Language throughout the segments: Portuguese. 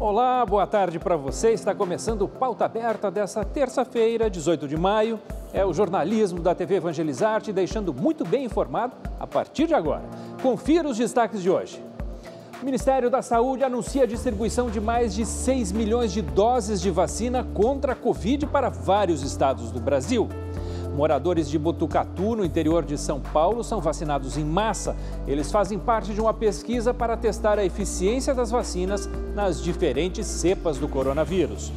Olá, boa tarde para você. Está começando o Pauta Aberta dessa terça-feira, 18 de maio. É o jornalismo da TV Evangelizarte, deixando muito bem informado a partir de agora. Confira os destaques de hoje. O Ministério da Saúde anuncia a distribuição de mais de 6 milhões de doses de vacina contra a Covid para vários estados do Brasil. Moradores de Botucatu, no interior de São Paulo, são vacinados em massa. Eles fazem parte de uma pesquisa para testar a eficiência das vacinas nas diferentes cepas do coronavírus.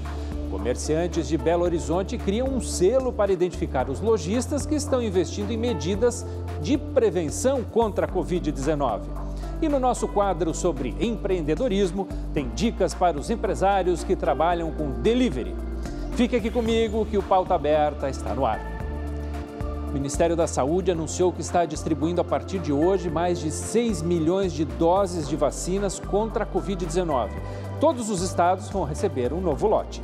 Comerciantes de Belo Horizonte criam um selo para identificar os lojistas que estão investindo em medidas de prevenção contra a Covid-19. E no nosso quadro sobre empreendedorismo, tem dicas para os empresários que trabalham com delivery. Fique aqui comigo que o Pauta Aberta está no ar. O Ministério da Saúde anunciou que está distribuindo a partir de hoje mais de 6 milhões de doses de vacinas contra a Covid-19. Todos os estados vão receber um novo lote.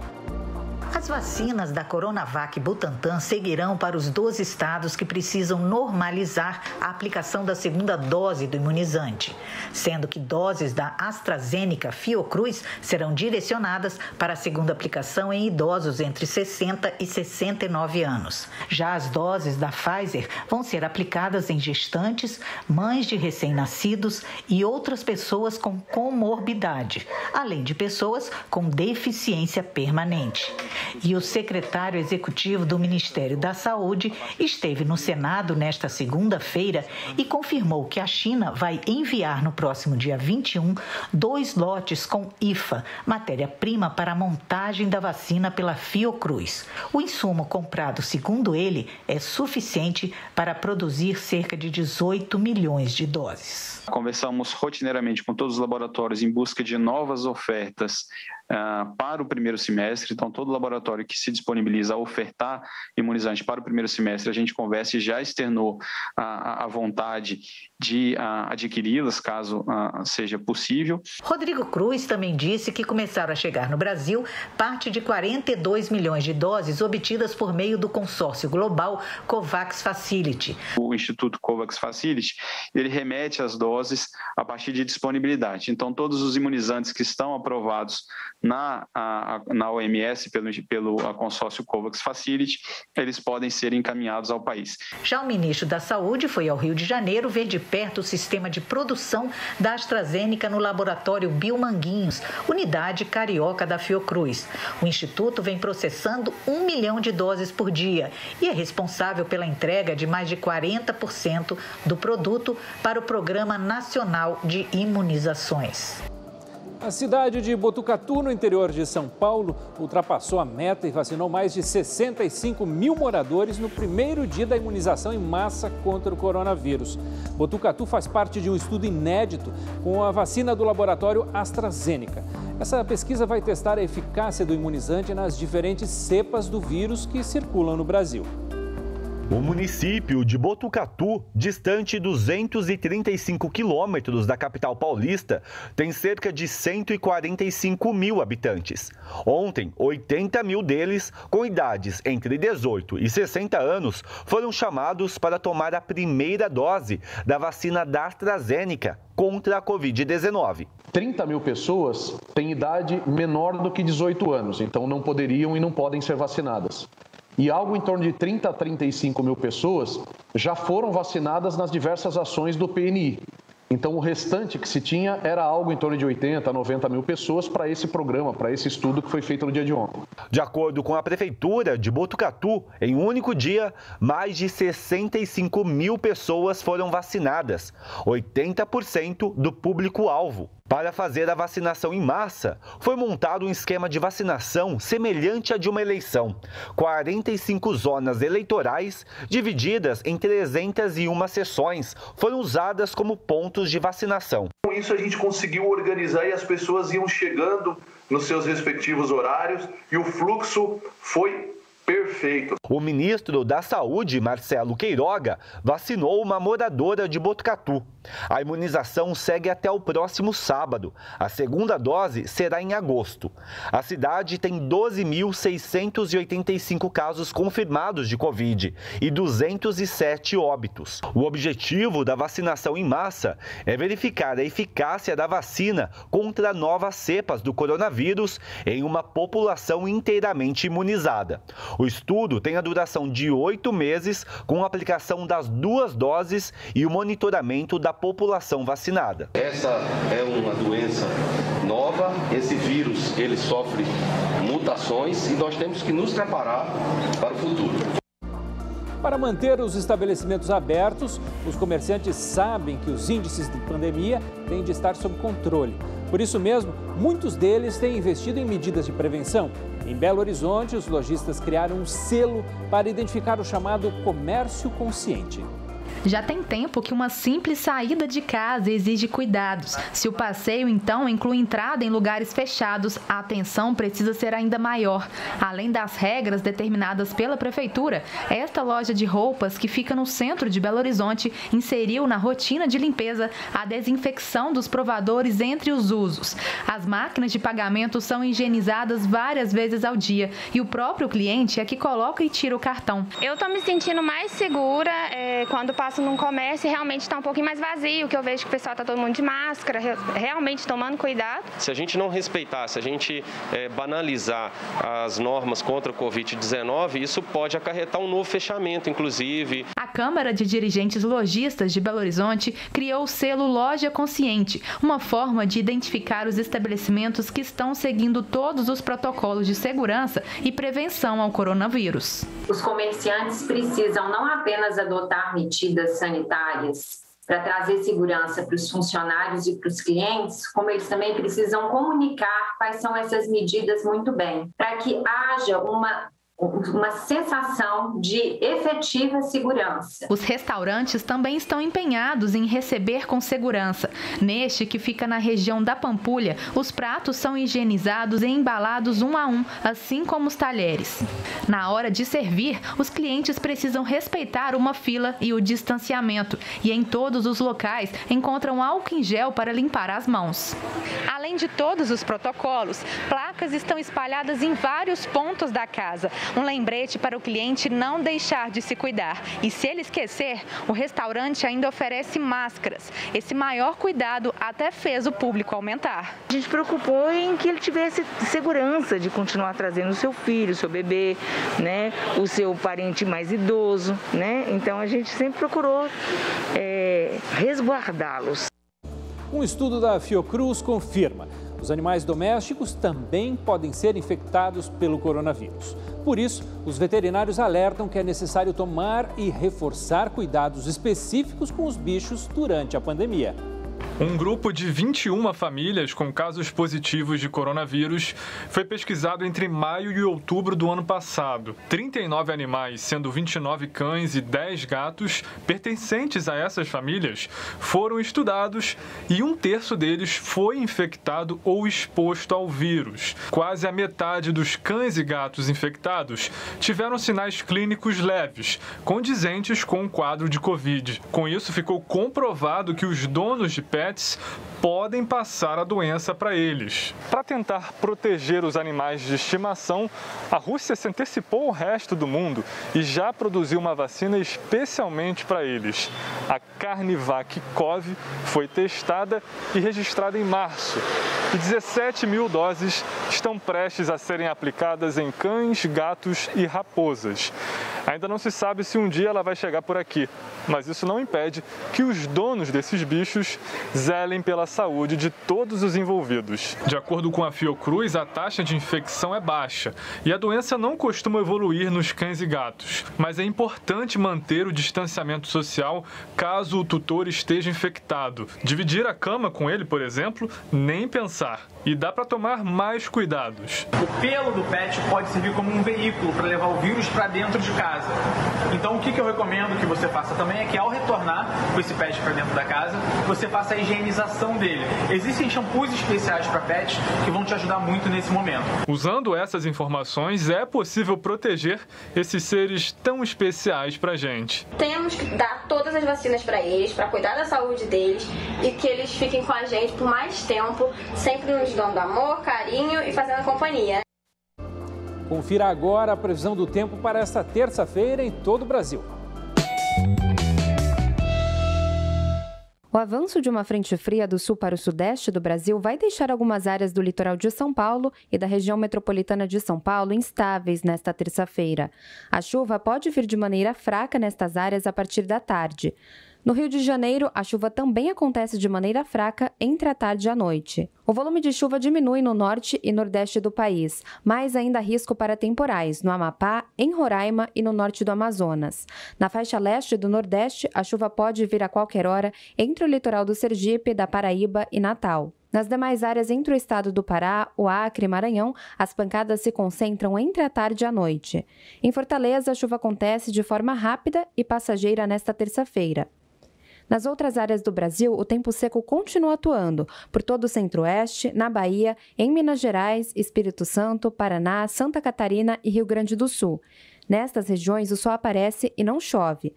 As vacinas da Coronavac Butantan seguirão para os 12 estados que precisam normalizar a aplicação da segunda dose do imunizante, sendo que doses da AstraZeneca Fiocruz serão direcionadas para a segunda aplicação em idosos entre 60 e 69 anos. Já as doses da Pfizer vão ser aplicadas em gestantes, mães de recém-nascidos e outras pessoas com comorbidade, além de pessoas com deficiência permanente. E o secretário executivo do Ministério da Saúde esteve no Senado nesta segunda-feira e confirmou que a China vai enviar no próximo dia 21 2 lotes com IFA, matéria-prima para a montagem da vacina pela Fiocruz. O insumo comprado, segundo ele, é suficiente para produzir cerca de 18 milhões de doses. Conversamos rotineiramente com todos os laboratórios em busca de novas ofertas para o primeiro semestre. Então, todo laboratório que se disponibiliza a ofertar imunizante para o primeiro semestre, a gente conversa e já externou a vontade de adquiri-las, caso seja possível. Rodrigo Cruz também disse que começaram a chegar no Brasil parte de 42 milhões de doses obtidas por meio do consórcio global COVAX Facility. O Instituto COVAX Facility, ele remete as doses a partir de disponibilidade. Então, todos os imunizantes que estão aprovados na OMS pelo consórcio COVAX Facility, eles podem ser encaminhados ao país. Já o ministro da Saúde foi ao Rio de Janeiro ver de perto o sistema de produção da AstraZeneca no laboratório Biomanguinhos, unidade carioca da Fiocruz. O instituto vem processando 1 milhão de doses por dia e é responsável pela entrega de mais de 40% do produto para o Programa Nacional de Imunizações. A cidade de Botucatu, no interior de São Paulo, ultrapassou a meta e vacinou mais de 65 mil moradores no primeiro dia da imunização em massa contra o coronavírus. Botucatu faz parte de um estudo inédito com a vacina do laboratório AstraZeneca. Essa pesquisa vai testar a eficácia do imunizante nas diferentes cepas do vírus que circulam no Brasil. O município de Botucatu, distante 235 quilômetros da capital paulista, tem cerca de 145 mil habitantes. Ontem, 80 mil deles, com idades entre 18 e 60 anos, foram chamados para tomar a primeira dose da vacina da AstraZeneca contra a Covid-19. 30 mil pessoas têm idade menor do que 18 anos, então não poderiam e não podem ser vacinadas. E algo em torno de 30 a 35 mil pessoas já foram vacinadas nas diversas ações do PNI. Então, o restante que se tinha era algo em torno de 80 a 90 mil pessoas para esse programa, para esse estudo que foi feito no dia de ontem. De acordo com a Prefeitura de Botucatu, em um único dia, mais de 65 mil pessoas foram vacinadas, 80% do público-alvo. Para fazer a vacinação em massa, foi montado um esquema de vacinação semelhante a de uma eleição. 45 zonas eleitorais, divididas em 301 sessões, foram usadas como pontos de vacinação. Com isso, a gente conseguiu organizar e as pessoas iam chegando nos seus respectivos horários e o fluxo foi Perfeito. O ministro da Saúde, Marcelo Queiroga, vacinou uma moradora de Botucatu. A imunização segue até o próximo sábado. A segunda dose será em agosto. A cidade tem 12.685 casos confirmados de Covid e 207 óbitos. O objetivo da vacinação em massa é verificar a eficácia da vacina contra novas cepas do coronavírus em uma população inteiramente imunizada. O estudo tem a duração de 8 meses, com a aplicação das 2 doses e o monitoramento da população vacinada. Essa é uma doença nova, esse vírus ele sofre mutações e nós temos que nos preparar para o futuro. Para manter os estabelecimentos abertos, os comerciantes sabem que os índices de pandemia têm de estar sob controle. Por isso mesmo, muitos deles têm investido em medidas de prevenção. Em Belo Horizonte, os lojistas criaram um selo para identificar o chamado comércio consciente. Já tem tempo que uma simples saída de casa exige cuidados. Se o passeio, então, inclui entrada em lugares fechados, a atenção precisa ser ainda maior. Além das regras determinadas pela Prefeitura, esta loja de roupas, que fica no centro de Belo Horizonte, inseriu na rotina de limpeza a desinfecção dos provadores entre os usos. As máquinas de pagamento são higienizadas várias vezes ao dia e o próprio cliente é que coloca e tira o cartão. Eu estou me sentindo mais segura quando passo num comércio e realmente está um pouquinho mais vazio, que eu vejo que o pessoal está todo mundo de máscara, realmente tomando cuidado. Se a gente não respeitar, se a gente banalizar as normas contra o Covid-19, isso pode acarretar um novo fechamento, inclusive. A Câmara de Dirigentes Lojistas de Belo Horizonte criou o selo Loja Consciente, uma forma de identificar os estabelecimentos que estão seguindo todos os protocolos de segurança e prevenção ao coronavírus. Os comerciantes precisam não apenas adotar medidas sanitárias para trazer segurança para os funcionários e para os clientes, como eles também precisam comunicar quais são essas medidas muito bem, para que haja uma sensação de efetiva segurança. Os restaurantes também estão empenhados em receber com segurança. Neste, que fica na região da Pampulha, os pratos são higienizados e embalados um a um, assim como os talheres. Na hora de servir, os clientes precisam respeitar uma fila e o distanciamento. E em todos os locais encontram álcool em gel para limpar as mãos. Além de todos os protocolos, placas estão espalhadas em vários pontos da casa. Um lembrete para o cliente não deixar de se cuidar. E se ele esquecer, o restaurante ainda oferece máscaras. Esse maior cuidado até fez o público aumentar. A gente preocupou em que ele tivesse segurança de continuar trazendo o seu filho, o seu bebê, né, o seu parente mais idoso, né? Então a gente sempre procurou resguardá-los. Um estudo da Fiocruz confirma: os animais domésticos também podem ser infectados pelo coronavírus. Por isso, os veterinários alertam que é necessário tomar e reforçar cuidados específicos com os bichos durante a pandemia. Um grupo de 21 famílias com casos positivos de coronavírus foi pesquisado entre maio e outubro do ano passado. 39 animais, sendo 29 cães e 10 gatos, pertencentes a essas famílias, foram estudados e 1/3 deles foi infectado ou exposto ao vírus. Quase a metade dos cães e gatos infectados tiveram sinais clínicos leves, condizentes com o quadro de Covid. Com isso, ficou comprovado que os donos de pets podem passar a doença para eles. Para tentar proteger os animais de estimação, a Rússia se antecipou ao resto do mundo e já produziu uma vacina especialmente para eles. A Carnivac Cov foi testada e registrada em março. E 17 mil doses estão prestes a serem aplicadas em cães, gatos e raposas. Ainda não se sabe se um dia ela vai chegar por aqui, mas isso não impede que os donos desses bichos zelem pela saúde de todos os envolvidos. De acordo com a Fiocruz, a taxa de infecção é baixa e a doença não costuma evoluir nos cães e gatos. Mas é importante manter o distanciamento social caso o tutor esteja infectado. Dividir a cama com ele, por exemplo, nem pensar. E dá para tomar mais cuidados. O pelo do pet pode servir como um veículo para levar o vírus para dentro de casa. casa. Então, o que eu recomendo que você faça também é que, ao retornar com esse pet para dentro da casa, você faça a higienização dele. Existem shampoos especiais para pets que vão te ajudar muito nesse momento. Usando essas informações, é possível proteger esses seres tão especiais para a gente. Temos que dar todas as vacinas para eles, para cuidar da saúde deles e que eles fiquem com a gente por mais tempo, sempre nos dando amor, carinho e fazendo companhia. Confira agora a previsão do tempo para esta terça-feira em todo o Brasil. O avanço de uma frente fria do sul para o sudeste do Brasil vai deixar algumas áreas do litoral de São Paulo e da região metropolitana de São Paulo instáveis nesta terça-feira. A chuva pode vir de maneira fraca nestas áreas a partir da tarde. No Rio de Janeiro, a chuva também acontece de maneira fraca entre a tarde e a noite. O volume de chuva diminui no norte e nordeste do país, mas ainda há risco para temporais no Amapá, em Roraima e no norte do Amazonas. Na faixa leste do Nordeste, a chuva pode vir a qualquer hora entre o litoral do Sergipe, da Paraíba e Natal. Nas demais áreas entre o estado do Pará, o Acre e Maranhão, as pancadas se concentram entre a tarde e a noite. Em Fortaleza, a chuva acontece de forma rápida e passageira nesta terça-feira. Nas outras áreas do Brasil, o tempo seco continua atuando por todo o centro-oeste, na Bahia, em Minas Gerais, Espírito Santo, Paraná, Santa Catarina e Rio Grande do Sul. Nestas regiões, o sol aparece e não chove.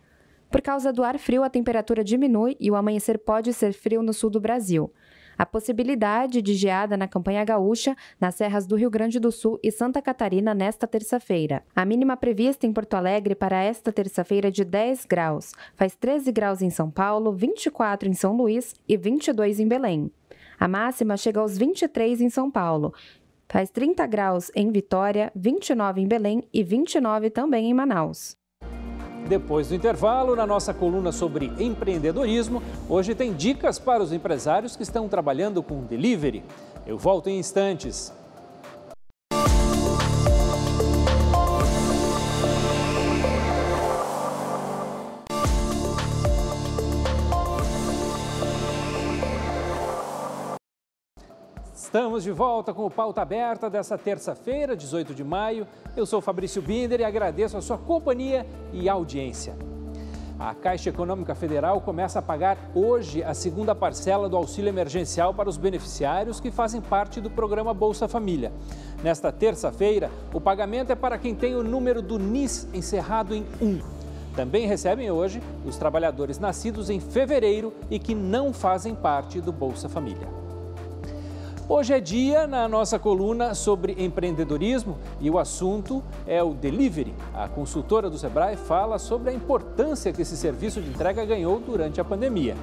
Por causa do ar frio, a temperatura diminui e o amanhecer pode ser frio no sul do Brasil. A possibilidade de geada na campanha gaúcha, nas serras do Rio Grande do Sul e Santa Catarina nesta terça-feira. A mínima prevista em Porto Alegre para esta terça-feira é de 10 graus. Faz 13 graus em São Paulo, 24 em São Luís e 22 em Belém. A máxima chega aos 23 em São Paulo. Faz 30 graus em Vitória, 29 em Belém e 29 também em Manaus. Depois do intervalo, na nossa coluna sobre empreendedorismo, hoje tem dicas para os empresários que estão trabalhando com delivery. Eu volto em instantes. Estamos de volta com o Pauta Aberta dessa terça-feira, 18 de maio. Eu sou Fabrício Binder e agradeço a sua companhia e audiência. A Caixa Econômica Federal começa a pagar hoje a segunda parcela do auxílio emergencial para os beneficiários que fazem parte do programa Bolsa Família. Nesta terça-feira, o pagamento é para quem tem o número do NIS encerrado em 1. Também recebem hoje os trabalhadores nascidos em fevereiro e que não fazem parte do Bolsa Família. Hoje é dia na nossa coluna sobre empreendedorismo e o assunto é o delivery. A consultora do Sebrae fala sobre a importância que esse serviço de entrega ganhou durante a pandemia.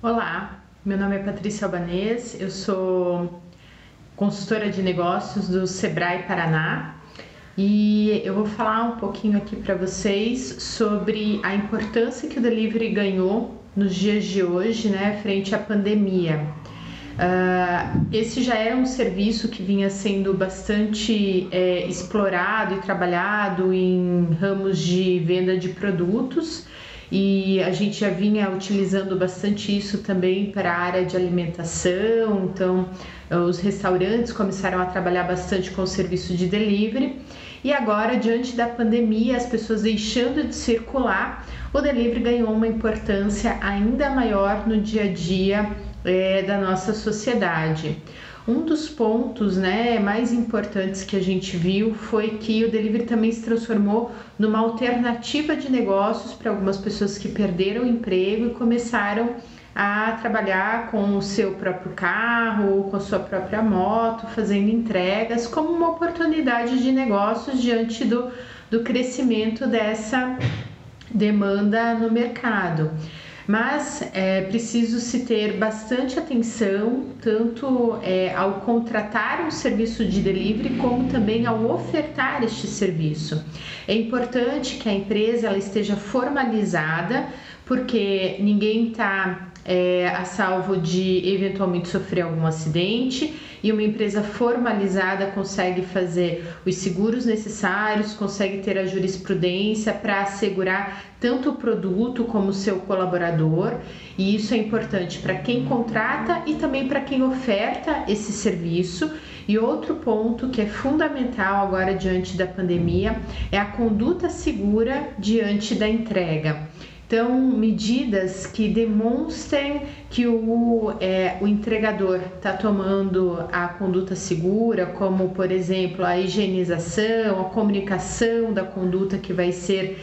Olá, meu nome é Patrícia Albanês, eu sou consultora de negócios do Sebrae Paraná e eu vou falar um pouquinho aqui para vocês sobre a importância que o delivery ganhou nos dias de hoje, frente à pandemia. Esse já era um serviço que vinha sendo bastante explorado e trabalhado em ramos de venda de produtos e a gente já vinha utilizando bastante isso também para a área de alimentação. Então, os restaurantes começaram a trabalhar bastante com o serviço de delivery e agora, diante da pandemia, as pessoas deixando de circular, o delivery ganhou uma importância ainda maior no dia a dia da nossa sociedade. Um dos pontos mais importantes que a gente viu foi que o delivery também se transformou numa alternativa de negócios para algumas pessoas que perderam o emprego e começaram a trabalhar com o seu próprio carro, com a sua própria moto, fazendo entregas como uma oportunidade de negócios diante do crescimento dessa demanda no mercado. Mas é preciso se ter bastante atenção, tanto ao contratar um serviço de delivery, como também ao ofertar este serviço. É importante que a empresa ela esteja formalizada porque ninguém está a salvo de eventualmente sofrer algum acidente, e uma empresa formalizada consegue fazer os seguros necessários, consegue ter a jurisprudência para assegurar tanto o produto como o seu colaborador, e isso é importante para quem contrata e também para quem oferta esse serviço. E outro ponto que é fundamental agora diante da pandemia é a conduta segura diante da entrega. Então, medidas que demonstrem que o entregador está tomando a conduta segura, como, por exemplo, a higienização, a comunicação da conduta que vai ser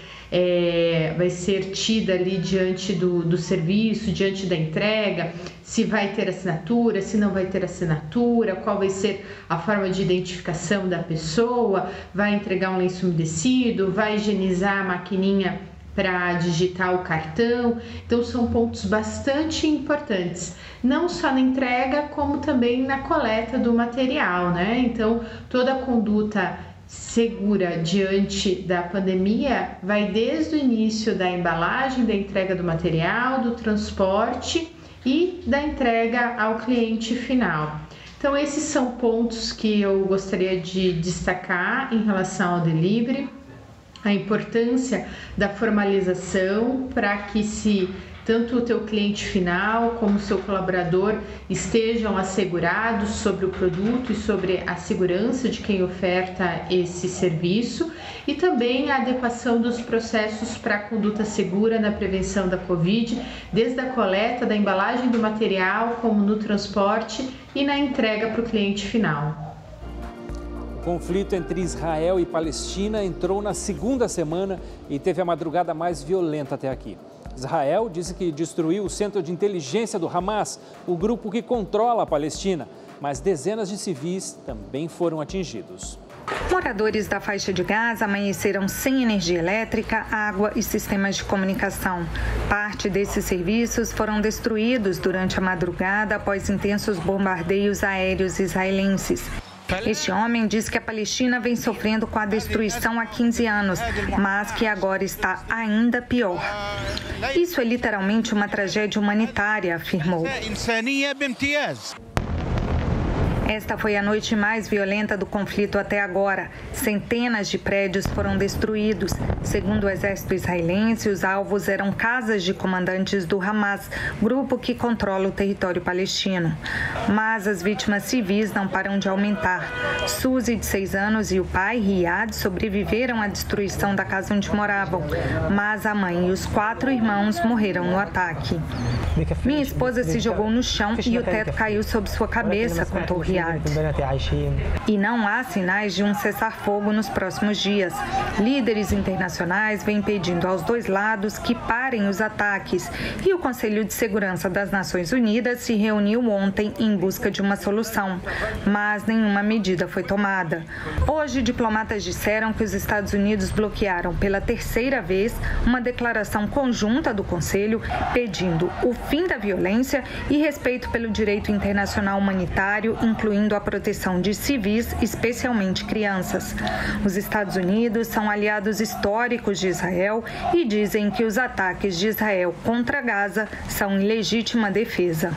tida ali diante do serviço, diante da entrega, se vai ter assinatura, se não vai ter assinatura, qual vai ser a forma de identificação da pessoa, vai entregar um lenço umedecido, vai higienizar a maquininha para digitar o cartão. Então são pontos bastante importantes, não só na entrega, como também na coleta do material, né? Então toda a conduta segura diante da pandemia vai desde o início da embalagem, da entrega do material, do transporte e da entrega ao cliente final. Então esses são pontos que eu gostaria de destacar em relação ao delivery. A importância da formalização para que tanto o teu cliente final como o seu colaborador estejam assegurados sobre o produto e sobre a segurança de quem oferta esse serviço, e também a adequação dos processos para a conduta segura na prevenção da Covid, desde a coleta da embalagem do material, como no transporte e na entrega para o cliente final. O conflito entre Israel e Palestina entrou na segunda semana e teve a madrugada mais violenta até aqui. Israel disse que destruiu o centro de inteligência do Hamas, o grupo que controla a Palestina, mas dezenas de civis também foram atingidos. Moradores da faixa de Gaza amanheceram sem energia elétrica, água e sistemas de comunicação. Parte desses serviços foram destruídos durante a madrugada após intensos bombardeios aéreos israelenses. Este homem diz que a Palestina vem sofrendo com a destruição há 15 anos, mas que agora está ainda pior. Isso é literalmente uma tragédia humanitária, afirmou. Esta foi a noite mais violenta do conflito até agora. Centenas de prédios foram destruídos. Segundo o exército israelense, os alvos eram casas de comandantes do Hamas, grupo que controla o território palestino. Mas as vítimas civis não param de aumentar. Suzy, de 6 anos, e o pai, Riyad, sobreviveram à destruição da casa onde moravam. Mas a mãe e os 4 irmãos morreram no ataque. Minha esposa se jogou no chão e o teto caiu sobre sua cabeça, contou Riyad. E não há sinais de um cessar-fogo nos próximos dias. Líderes internacionais vêm pedindo aos dois lados que parem os ataques, e o Conselho de Segurança das Nações Unidas se reuniu ontem em busca de uma solução, mas nenhuma medida foi tomada. Hoje, diplomatas disseram que os Estados Unidos bloquearam pela 3ª vez uma declaração conjunta do Conselho pedindo o fim da violência e respeito pelo direito internacional humanitário, incluindo a proteção de civis, especialmente crianças. Os Estados Unidos são aliados históricos de Israel e dizem que os ataques de Israel contra Gaza são em legítima defesa.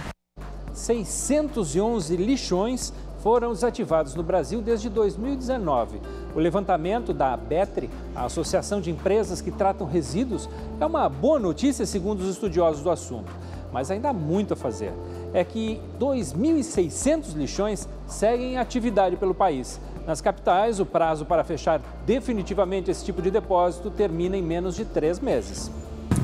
611 lixões foram desativados no Brasil desde 2019. O levantamento da ABETRE, a Associação de Empresas que Tratam Resíduos, é uma boa notícia segundo os estudiosos do assunto. Mas ainda há muito a fazer. É que 2.600 lixões seguem em atividade pelo país. Nas capitais, o prazo para fechar definitivamente esse tipo de depósito termina em menos de 3 meses.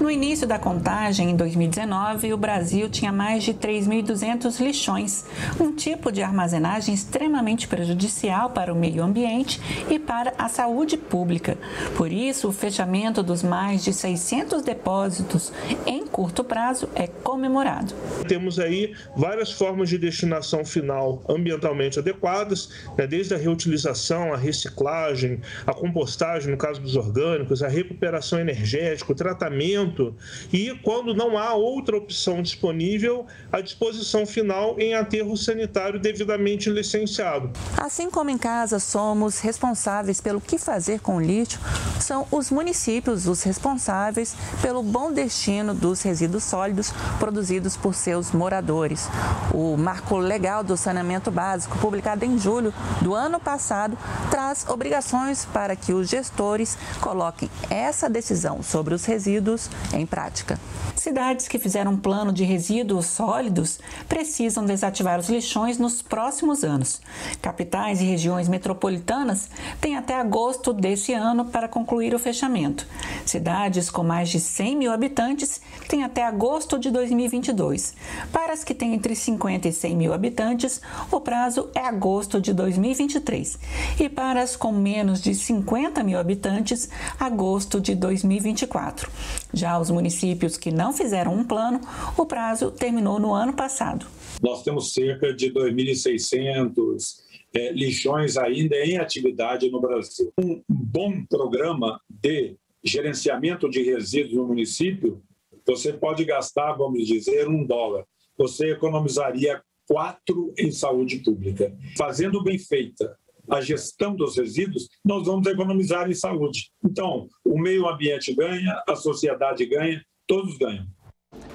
No início da contagem, em 2019, o Brasil tinha mais de 3.200 lixões, um tipo de armazenagem extremamente prejudicial para o meio ambiente e para a saúde pública. Por isso, o fechamento dos mais de 600 depósitos em curto prazo é comemorado. Temos aí várias formas de destinação final ambientalmente adequadas, desde a reutilização, a reciclagem, a compostagem, no caso dos orgânicos, a recuperação energética, o tratamento muito e, quando não há outra opção disponível, a disposição final em aterro sanitário devidamente licenciado. Assim como em casa somos responsáveis pelo que fazer com o lixo, são os municípios os responsáveis pelo bom destino dos resíduos sólidos produzidos por seus moradores. O Marco Legal do Saneamento Básico, publicado em julho do ano passado, traz obrigações para que os gestores coloquem essa decisão sobre os resíduos em prática. Cidades que fizeram um plano de resíduos sólidos precisam desativar os lixões nos próximos anos. Capitais e regiões metropolitanas têm até agosto desse ano para concluir o fechamento. Cidades com mais de 100 mil habitantes têm até agosto de 2022. Para as que têm entre 50 e 100 mil habitantes, o prazo é agosto de 2023. E para as com menos de 50 mil habitantes, agosto de 2024. Já os municípios que não fizeram um plano, o prazo terminou no ano passado. Nós temos cerca de 2.600 lixões ainda em atividade no Brasil. Um bom programa de gerenciamento de resíduos no município, você pode gastar, vamos dizer, $1. Você economizaria 4 em saúde pública. Fazendo bem feita a gestão dos resíduos, nós vamos economizar em saúde. Então, o meio ambiente ganha, a sociedade ganha, todos ganham.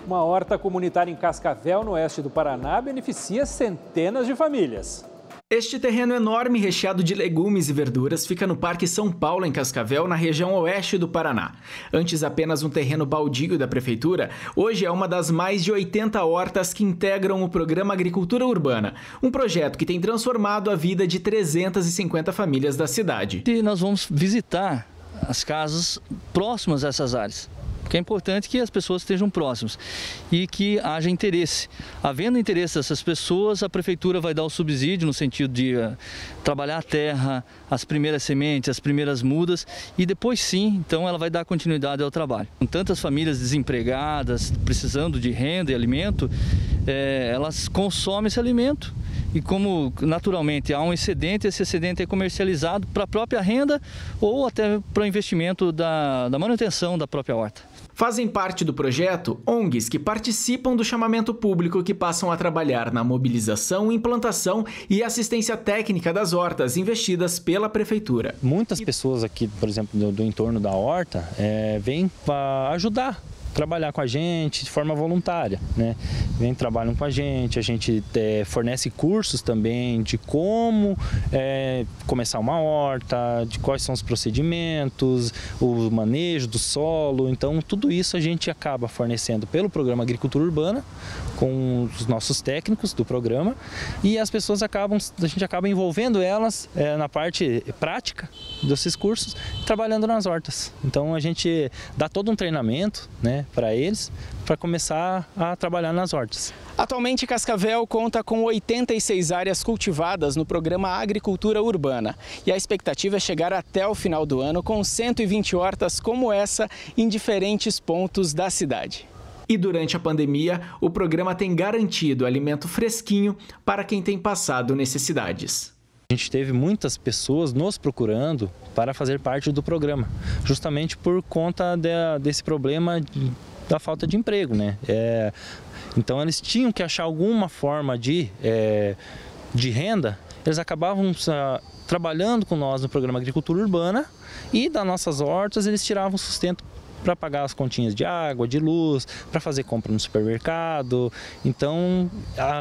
Uma horta comunitária em Cascavel, no oeste do Paraná, beneficia centenas de famílias. Este terreno enorme, recheado de legumes e verduras, fica no Parque São Paulo, em Cascavel, na região oeste do Paraná. Antes apenas um terreno baldio da prefeitura, hoje é uma das mais de 80 hortas que integram o programa Agricultura Urbana, um projeto que tem transformado a vida de 350 famílias da cidade. E nós vamos visitar as casas próximas a essas áreas. Porque é importante que as pessoas estejam próximas e que haja interesse. Havendo interesse dessas pessoas, a prefeitura vai dar o subsídio no sentido de trabalhar a terra, as primeiras sementes, as primeiras mudas e depois sim, então ela vai dar continuidade ao trabalho. Com tantas famílias desempregadas, precisando de renda e alimento, elas consomem esse alimento. E como naturalmente há um excedente, esse excedente é comercializado para a própria renda ou até para o investimento da manutenção da própria horta. Fazem parte do projeto ONGs que participam do chamamento público que passam a trabalhar na mobilização, implantação e assistência técnica das hortas investidas pela prefeitura. Muitas pessoas aqui, por exemplo, do entorno da horta, vêm para ajudar. Trabalhar com a gente de forma voluntária, né? Trabalham com a gente fornece cursos também de como começar uma horta, de quais são os procedimentos, o manejo do solo. Então, tudo isso a gente acaba fornecendo pelo programa Agricultura Urbana, com os nossos técnicos do programa, e as pessoas a gente acaba envolvendo elas na parte prática desses cursos, trabalhando nas hortas. Então, a gente dá todo um treinamento, né, para eles, para começar a trabalhar nas hortas. Atualmente, Cascavel conta com 86 áreas cultivadas no programa Agricultura Urbana. E a expectativa é chegar até o final do ano com 120 hortas como essa em diferentes pontos da cidade. E durante a pandemia, o programa tem garantido alimento fresquinho para quem tem passado necessidades. A gente teve muitas pessoas nos procurando para fazer parte do programa, justamente por conta desse problema da falta de emprego, né? Então eles tinham que achar alguma forma de renda, eles acabavam trabalhando com nós no programa Agricultura Urbana e das nossas hortas eles tiravam sustento para pagar as continhas de água, de luz, para fazer compra no supermercado. Então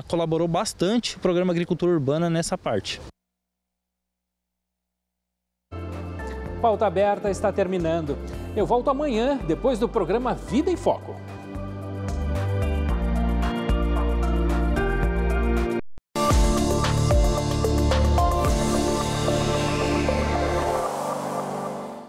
colaborou bastante o programa Agricultura Urbana nessa parte. Pauta Aberta está terminando. Eu volto amanhã, depois do programa Vida em Foco.